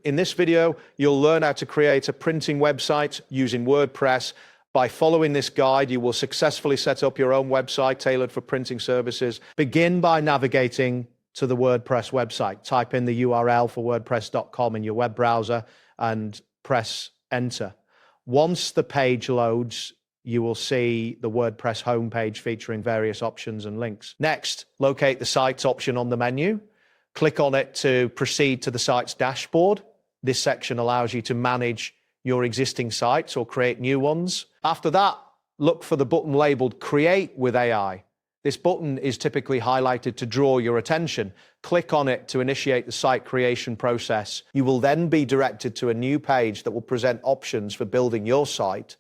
In this video, you'll learn how to create a printing website using WordPress. By following this guide, you will successfully set up your own website tailored for printing services. Begin by navigating to the WordPress website. Type in the URL for wordpress.com in your web browser and press enter. Once the page loads, you will see the WordPress homepage featuring various options and links. Next, locate the Sites option on the menu. Click on it to proceed to the site's dashboard. This section allows you to manage your existing sites or create new ones. After that, look for the button labeled Create with AI. This button is typically highlighted to draw your attention. Click on it to initiate the site creation process. You will then be directed to a new page that will present options for building your site.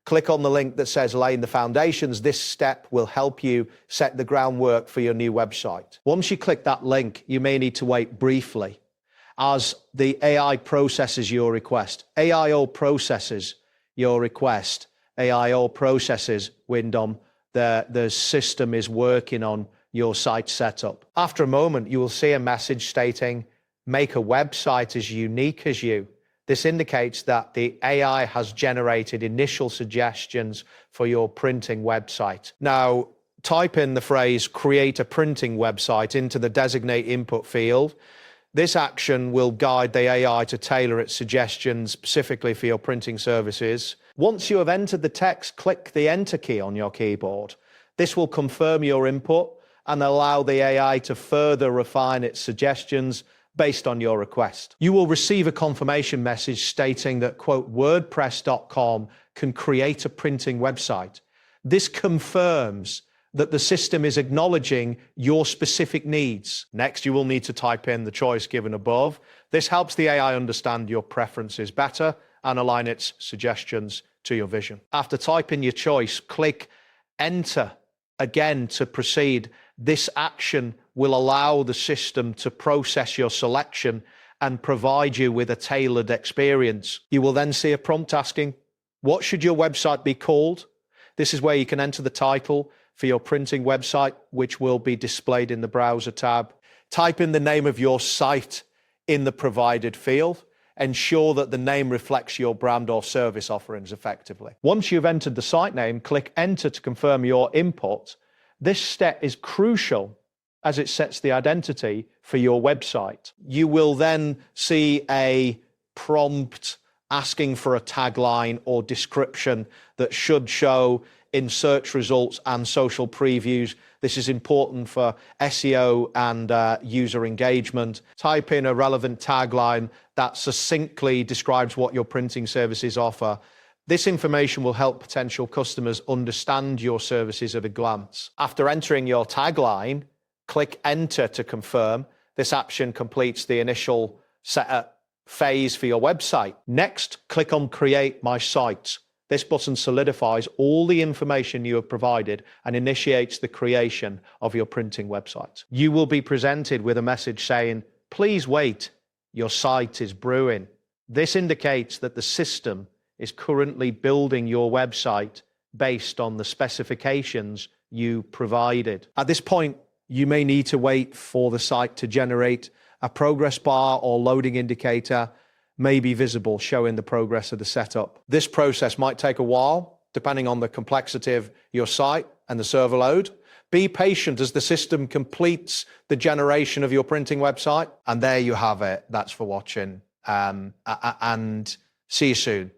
Click on the link that says Laying the Foundations. This step will help you set the groundwork for your new website. Once you click that link, you may need to wait briefly as the AI processes your request. AI processes your request. AI processes, Wyndham. The system is working on your site setup. After a moment, you will see a message stating, make a website as unique as you. This indicates that the AI has generated initial suggestions for your printing website. Now, type in the phrase, create a printing website into the designate input field. This action will guide the AI to tailor its suggestions specifically for your printing services. Once you have entered the text, click the Enter key on your keyboard. This will confirm your input and allow the AI to further refine its suggestions based on your request. You will receive a confirmation message stating that, quote, WordPress.com can create a printing website. This confirms that the system is acknowledging your specific needs. Next, you will need to type in the choice given above. This helps the AI understand your preferences better and align its suggestions to your vision. After typing your choice, click Enter again to proceed. This action will allow the system to process your selection and provide you with a tailored experience. You will then see a prompt asking, what should your website be called? This is where you can enter the title for your printing website, which will be displayed in the browser tab. Type in the name of your site in the provided field. Ensure that the name reflects your brand or service offerings effectively. Once you've entered the site name, click Enter to confirm your input. This step is crucial as it sets the identity for your website. You will then see a prompt asking for a tagline or description that should show in search results and social previews. This is important for SEO and user engagement. Type in a relevant tagline that succinctly describes what your printing services offer. This information will help potential customers understand your services at a glance. After entering your tagline, click Enter to confirm. This action completes the initial setup phase for your website. Next, click on Create My Site. This button solidifies all the information you have provided and initiates the creation of your printing website. You will be presented with a message saying, please wait, your site is brewing. This indicates that the system is currently building your website based on the specifications you provided. At this point, you may need to wait for the site to generate a progress bar or loading indicator may be visible, showing the progress of the setup. This process might take a while, depending on the complexity of your site and the server load. Be patient as the system completes the generation of your printing website. And there you have it. That's for watching. And see you soon.